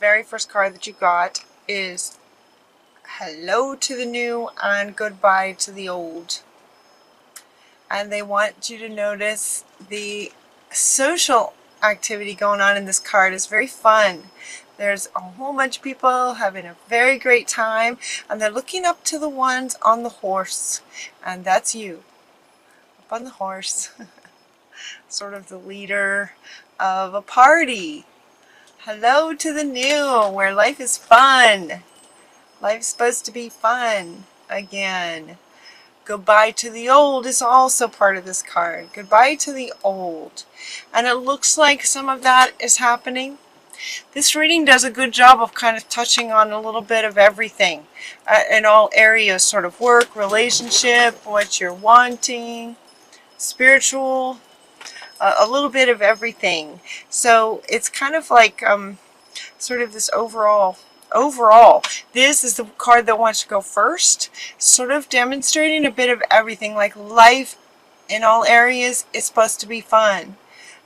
very first card that you got is hello to the new and goodbye to the old. And they want you to notice the social activity going on in this card is very fun. There's a whole bunch of people having a very great time, and they're looking up to the ones on the horse, and that's you up on the horse. Sort of the leader of a party. Hello to the new, where life is fun. Life's supposed to be fun again. Goodbye to the old is also part of this card. Goodbye to the old. And it looks like some of that is happening. This reading does a good job of kind of touching on a little bit of everything in all areas, sort of work, relationship, what you're wanting, spiritual, a little bit of everything. So it's kind of like sort of this overall, this is the card that wants to go first, sort of demonstrating a bit of everything, like life in all areas is supposed to be fun.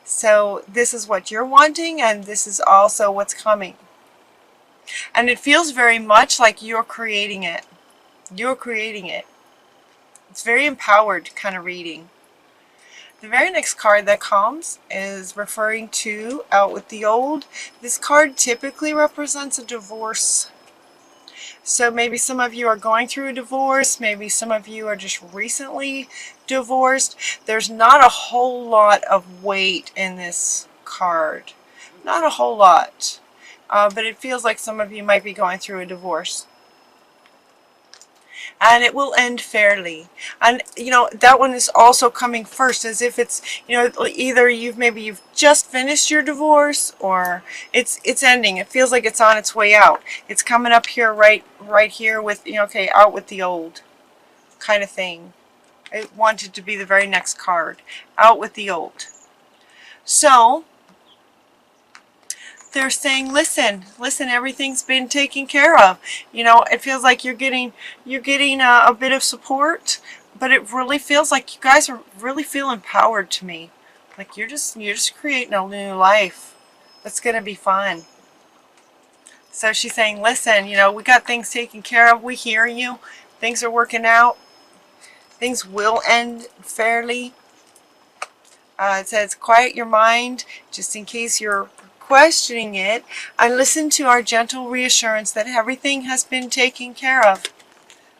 So this is what you're wanting, and this is also what's coming. And it feels very much like you're creating it. You're creating it. It's very empowered kind of reading. The very next card that comes is referring to out with the old. This card typically represents a divorce. So maybe some of you are going through a divorce. Maybe some of you are just recently divorced. There's not a whole lot of weight in this card. Not a whole lot. But it feels like some of you might be going through a divorce. And it will end fairly. And you know, that one is also coming first, as if it's, you know, either you've just finished your divorce, or it's ending. It feels like it's on its way out. It's coming up here right here with, you know, okay, out with the old kind of thing. I wanted to be the very next card, out with the old. So they're saying, listen, everything's been taken care of. You know, it feels like you're getting a bit of support, but it really feels like you guys are really feel empowered to me. Like you're just creating a new life that's going to be fun. So she's saying, listen, you know, we got things taken care of. We hear you. Things are working out. Things will end fairly. It says, quiet your mind, just in case you're questioning it, and listen to our gentle reassurance that everything has been taken care of.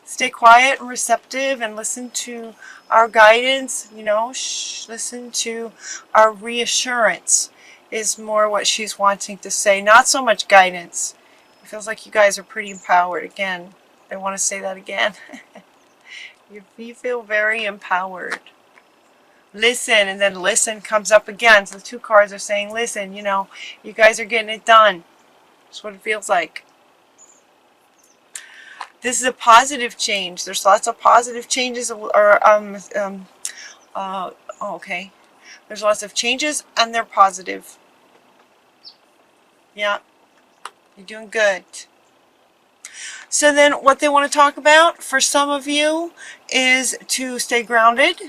Stay quiet and receptive and listen to our guidance, you know, listen to our reassurance is more what she's wanting to say. Not so much guidance. It feels like you guys are pretty empowered. Again, I want to say that again. You feel very empowered. Listen, and then listen comes up again. So the two cards are saying, listen, you know, you guys are getting it done. That's what it feels like. This is a positive change. There's lots of positive changes, okay. There's lots of changes, and they're positive. Yeah, you're doing good. So then what they want to talk about for some of you is to stay grounded.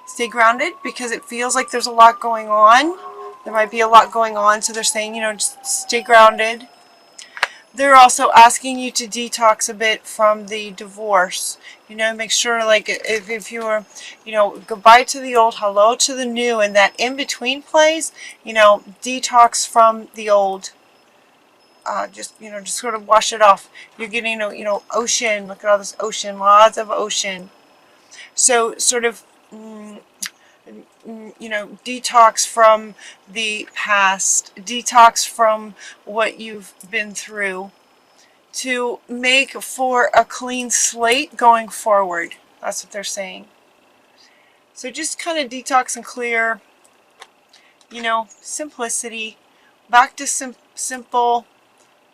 Stay grounded, because it feels like there's a lot going on. There might be a lot going on, so they're saying, you know, just stay grounded. They're also asking you to detox a bit from the divorce. You know, make sure, like, if you're, you know, goodbye to the old, hello to the new, and that in-between place, you know, detox from the old. Just, you know, just sort of wash it off. You're getting, you know, ocean. Look at all this ocean, lots of ocean. So sort of, you know, detox from the past, detox from what you've been through, to make for a clean slate going forward. That's what they're saying. So just kind of detox and clear, you know, simplicity, back to simple,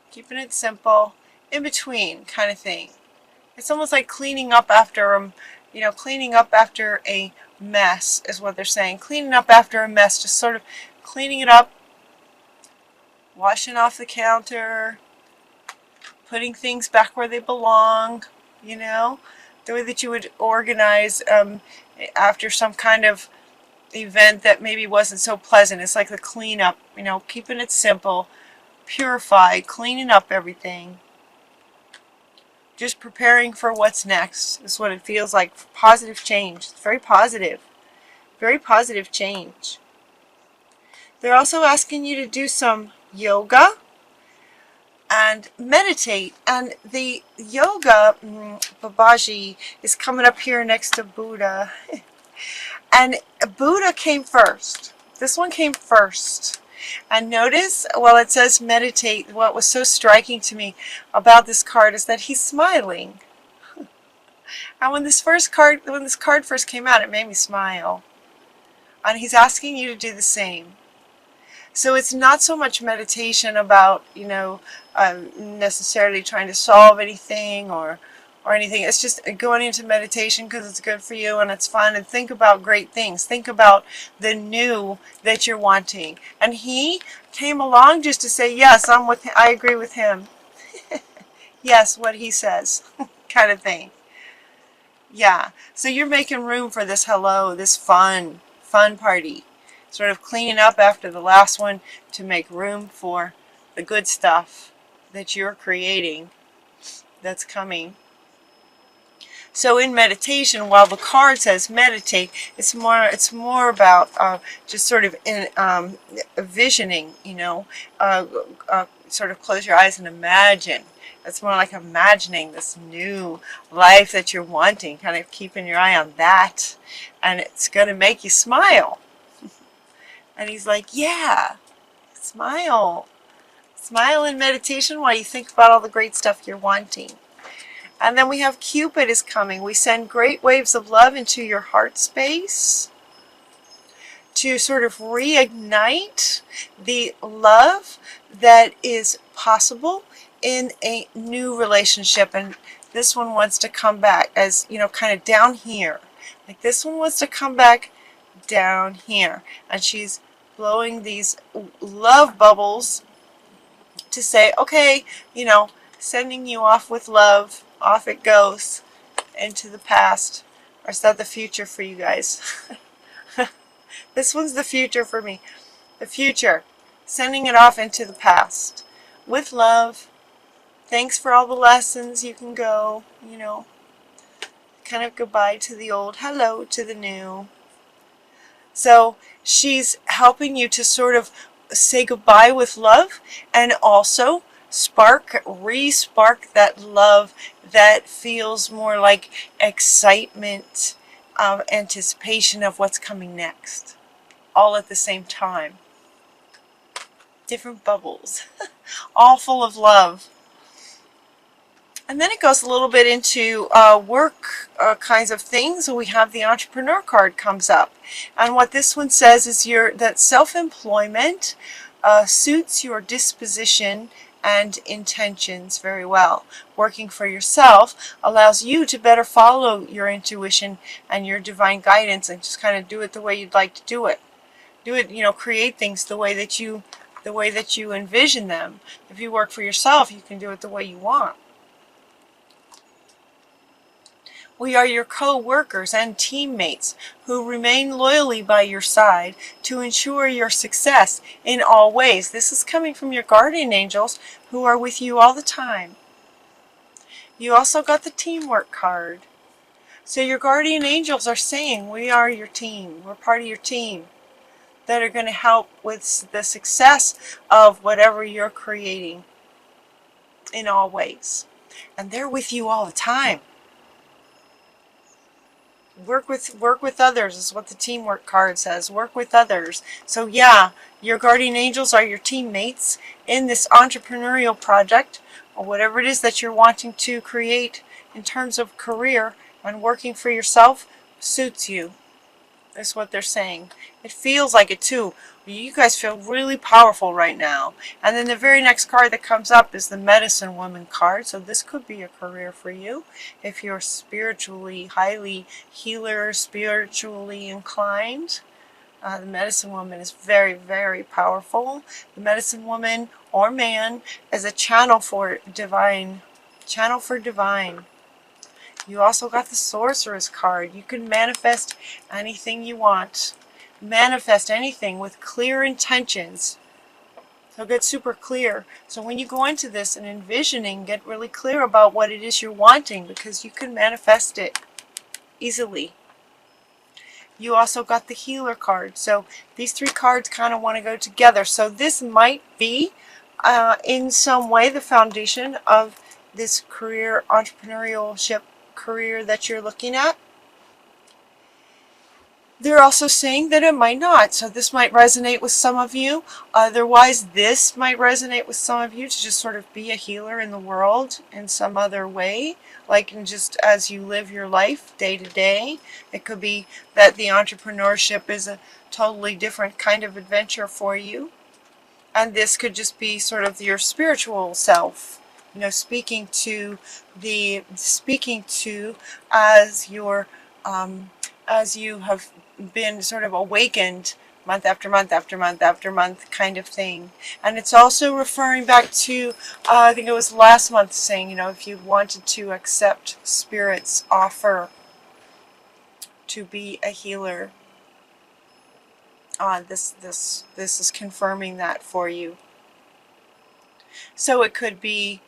keeping it simple, in between kind of thing. It's almost like cleaning up after, you know, cleaning up after a mess is what they're saying. Cleaning up after a mess, just sort of cleaning it up, washing off the counter, putting things back where they belong, you know, the way that you would organize after some kind of event that maybe wasn't so pleasant. It's like the cleanup, you know, keeping it simple, purify, cleaning up everything. Just preparing for what's next is what it feels like. Positive change. It's very positive. Very positive change. They're also asking you to do some yoga and meditate. And the yoga, Babaji, is coming up here next to Buddha. And Buddha came first. This one came first. And notice, well, it says meditate. What was so striking to me about this card is that he's smiling. And when this card first came out, it made me smile. And he's asking you to do the same. So it's not so much meditation about, necessarily trying to solve anything or anything. It's just going into meditation because it's good for you and it's fun, and think about great things. Think about the new that you're wanting. And he came along just to say, yes, I agree with him. Yes, what he says, kind of thing. Yeah, so you're making room for this this fun party. Sort of cleaning up after the last one to make room for the good stuff that you're creating that's coming. So in meditation, while the card says meditate, it's more about just sort of visioning, sort of close your eyes and imagine. It's more like imagining this new life that you're wanting, kind of keeping your eye on that, and it's going to make you smile. And he's like, yeah, smile. Smile in meditation while you think about all the great stuff you're wanting. And then we have Cupid is coming. We send great waves of love into your heart space to sort of reignite the love that is possible in a new relationship. And this one wants to come back as, kind of down here. Like this one wants to come back down here. And she's blowing these love bubbles to say, okay, sending you off with love, off it goes into the past. Or is that the future for you guys? This one's the future for me. The future. Sending it off into the past. With love. Thanks for all the lessons. You can go, kind of goodbye to the old, hello to the new. So she's helping you to sort of say goodbye with love and also re-spark that love that feels more like excitement, anticipation of what's coming next. All at the same time. Different bubbles. All full of love. And then it goes a little bit into work kinds of things. So we have the entrepreneur card comes up. And what this one says is that self-employment suits your disposition and intentions very well. Working for yourself allows you to better follow your intuition and your divine guidance and just kind of do it the way you'd like to do it. Do it, create things the way that you envision them. If you work for yourself, you can do it the way you want. We are your co-workers and teammates who remain loyally by your side to ensure your success in all ways. This is coming from your guardian angels who are with you all the time. You also got the teamwork card. So your guardian angels are saying, we are your team. We're part of your team that are going to help with the success of whatever you're creating in all ways. And they're with you all the time. Work with others is what the teamwork card says. Work with others. So yeah, your guardian angels are your teammates in this entrepreneurial project or whatever it is that you're wanting to create in terms of career, and working for yourself suits you. That's what they're saying. It feels like it too. You guys feel really powerful right now. And then the very next card that comes up is the Medicine Woman card. So this could be a career for you if you're spiritually, highly healer, spiritually inclined. The Medicine Woman is very, very powerful. The Medicine Woman or man is a channel for divine. Channel for divine. You also got the Sorceress card. You can manifest anything you want. Manifest anything with clear intentions. So get super clear. So when you go into this and envisioning, get really clear about what it is you're wanting, because you can manifest it easily. You also got the healer card. So these three cards kind of want to go together. So this might be in some way the foundation of this career, entrepreneurship career that you're looking at. They're also saying that it might not. So this might resonate with some of you. Otherwise, this might resonate with some of you to just sort of be a healer in the world in some other way. Like in just as you live your life day to day. It could be that the entrepreneurship is a totally different kind of adventure for you. And this could just be sort of your spiritual self. You know, speaking to as you have been sort of awakened month after month after month after month kind of thing. And it's also referring back to, I think it was last month, saying, you know, if you wanted to accept Spirit's offer to be a healer, this is confirming that for you. So it could be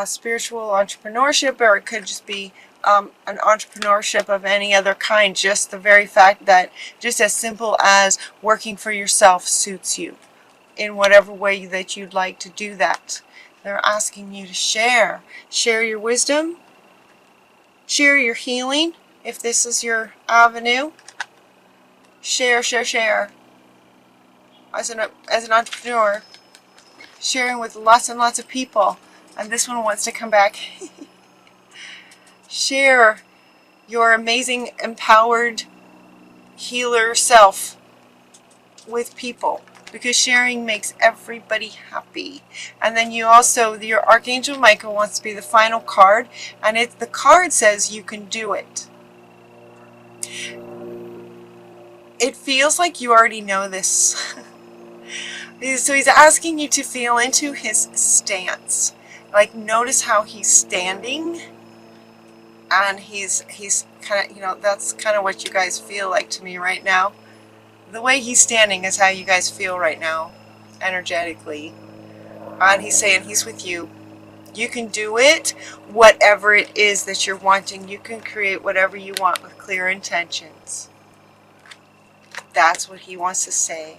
spiritual entrepreneurship, or it could just be an entrepreneurship of any other kind. Just the very fact that just as simple as working for yourself suits you in whatever way that you'd like to do that. They're asking you to share your wisdom, share your healing if this is your avenue. Share as an entrepreneur, sharing with lots and lots of people. And this one wants to come back. Share your amazing, empowered healer self with people, because sharing makes everybody happy. And then you also, your Archangel Michael wants to be the final card, and the card says you can do it. It feels like you already know this. So he's asking you to feel into his stance. Like, notice how he's standing. And he's kind of, you know, that's kind of what you guys feel like to me right now. The way he's standing is how you guys feel right now, energetically. And he's saying he's with you. You can do it, whatever it is that you're wanting. You can create whatever you want with clear intentions. That's what he wants to say.